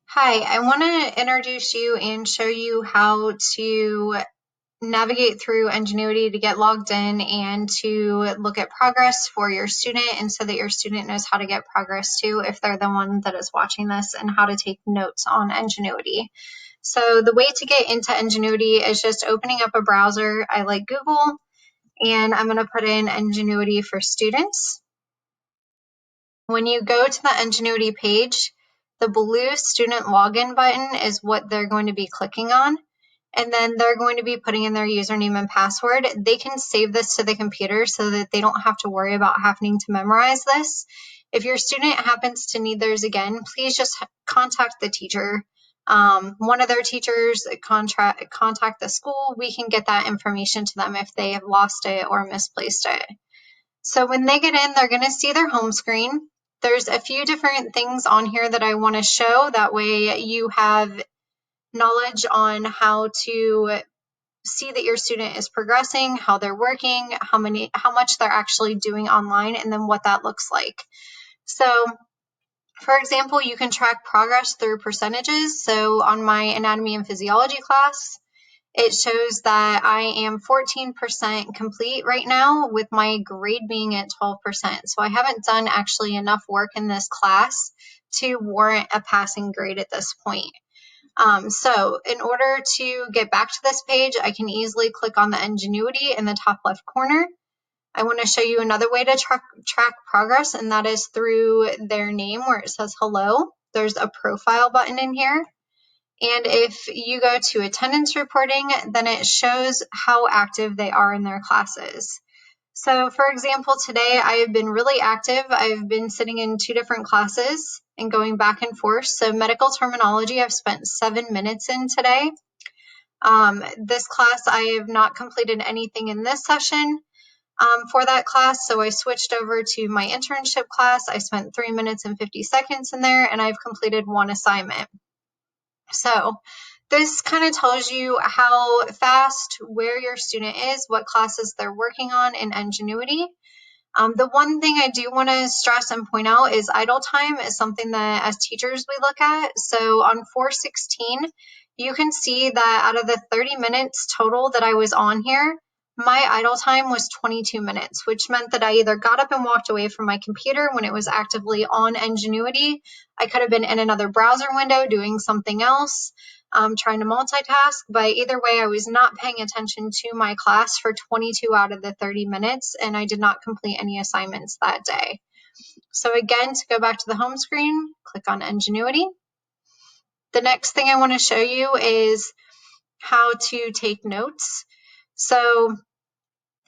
Hi, I want to introduce you and show you how to navigate through Edgenuity to get logged in and to look at progress for your student, and so that your student knows how to get progress too if they're the one that is watching this, and how to take notes on Edgenuity. So the way to get into Edgenuity is just opening up a browser. I like Google, and I'm going to put in Edgenuity for students. When you go to the Edgenuity page, the blue student login button is what they're going to be clicking on. And then they're going to be putting in their username and password. They can save this to the computer so that they don't have to worry about having to memorize this. If your student happens to need theirs again, please just contact the teacher. One of their teachers, contact the school. We can get that information to them if they have lost it or misplaced it. So when they get in, they're going to see their home screen. There's a few different things on here that I want to show. That way you have knowledge on how to see that your student is progressing, how they're working, how much they're actually doing online, and then what that looks like. So for example, you can track progress through percentages. So on my anatomy and physiology class, it shows that I am 14% complete right now, with my grade being at 12%. So I haven't done actually enough work in this class to warrant a passing grade at this point. So in order to get back to this page, I can easily click on the Edgenuity in the top left corner. I want to show you another way to track progress, and that is through their name where it says hello. There's a profile button in here. And if you go to attendance reporting, then it shows how active they are in their classes. So for example, today I have been really active. I've been sitting in 2 different classes and going back and forth. So medical terminology, I've spent 7 minutes in today. This class, I have not completed anything in this session for that class. So I switched over to my internship class. I spent 3 minutes and 50 seconds in there, and I've completed 1 assignment. So this kind of tells you how fast, where your student is, what classes they're working on in Edgenuity. The one thing I do want to stress and point out is idle time is something that as teachers we look at. So on 416, you can see that out of the 30 minutes total that I was on here, my idle time was 22 minutes, which meant that I either got up and walked away from my computer when it was actively on Edgenuity. I could have been in another browser window doing something else, trying to multitask, but either way, I was not paying attention to my class for 22 out of the 30 minutes, and I did not complete any assignments that day. So again, to go back to the home screen, click on Edgenuity. The next thing I want to show you is how to take notes. So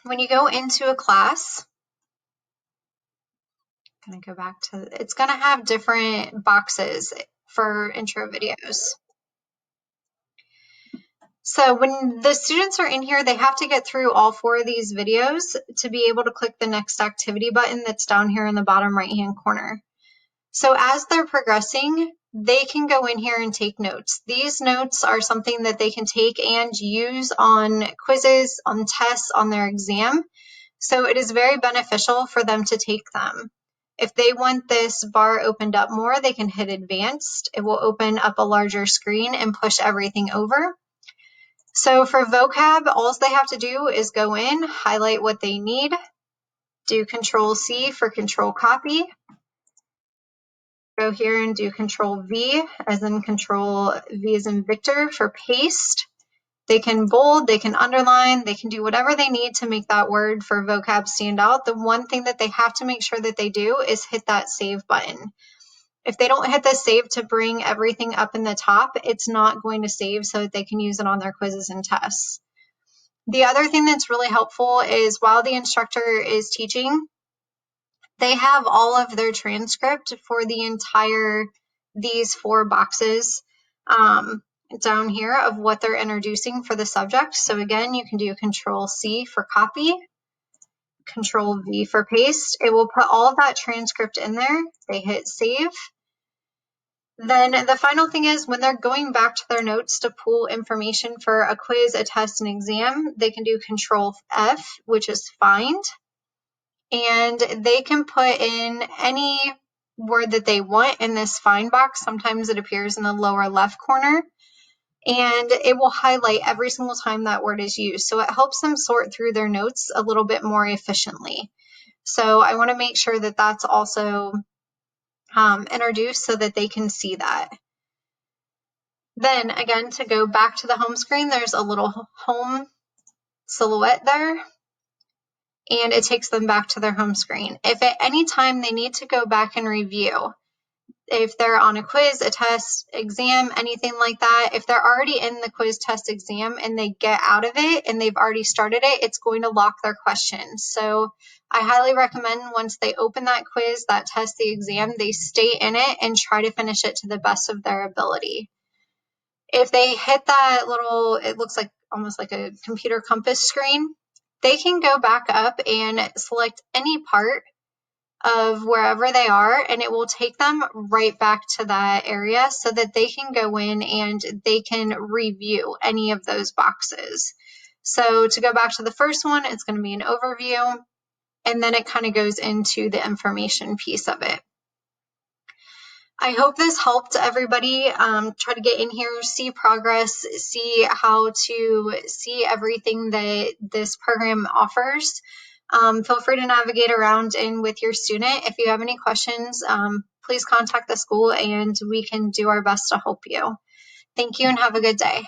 when you go into a class, I'm going to go back to, it's going to have different boxes for intro videos. So when the students are in here, they have to get through all 4 of these videos to be able to click the next activity button that's down here in the bottom right-hand corner. So as they're progressing, they can go in here and take notes. These notes are something that they can take and use on quizzes, on tests, on their exam. So it is very beneficial for them to take them. If they want this bar opened up more, they can hit advanced. It will open up a larger screen and push everything over. So for vocab, all they have to do is go in, highlight what they need, do Control-C for control copy, go here and do Control-V as in Control-V as in Victor for paste. They can bold, they can underline, they can do whatever they need to make that word for vocab stand out. The one thing that they have to make sure that they do is hit that save button. If they don't hit the save to bring everything up in the top, it's not going to save so that they can use it on their quizzes and tests. The other thing that's really helpful is while the instructor is teaching, they have all of their transcript for the entire, these 4 boxes down here of what they're introducing for the subject. So again, you can do Control-C for copy, Control-V for paste. It will put all of that transcript in there. They hit save. Then the final thing is when they're going back to their notes to pull information for a quiz, a test, an exam, they can do Control-F, which is find. And they can put in any word that they want in this find box. Sometimes it appears in the lower left corner, and it will highlight every single time that word is used. So it helps them sort through their notes a little bit more efficiently. So I want to make sure that that's also introduced so that they can see that. Then again, to go back to the home screen, there's a little home silhouette there, and it takes them back to their home screen. If at any time they need to go back and review, if they're on a quiz, a test, exam, anything like that, if they're already in the quiz, test, exam, and they get out of it and they've already started it, it's going to lock their questions. So I highly recommend once they open that quiz, that test, the exam, they stay in it and try to finish it to the best of their ability. If they hit that little, it looks like almost like a computer compass screen, they can go back up and select any part of wherever they are, and it will take them right back to that area so that they can go in and they can review any of those boxes. So to go back to the first one, it's going to be an overview, and then it kind of goes into the information piece of it. I hope this helped everybody try to get in here, see progress, see how to see everything that this program offers. Feel free to navigate around in with your student. If you have any questions, please contact the school and we can do our best to help you. Thank you and have a good day.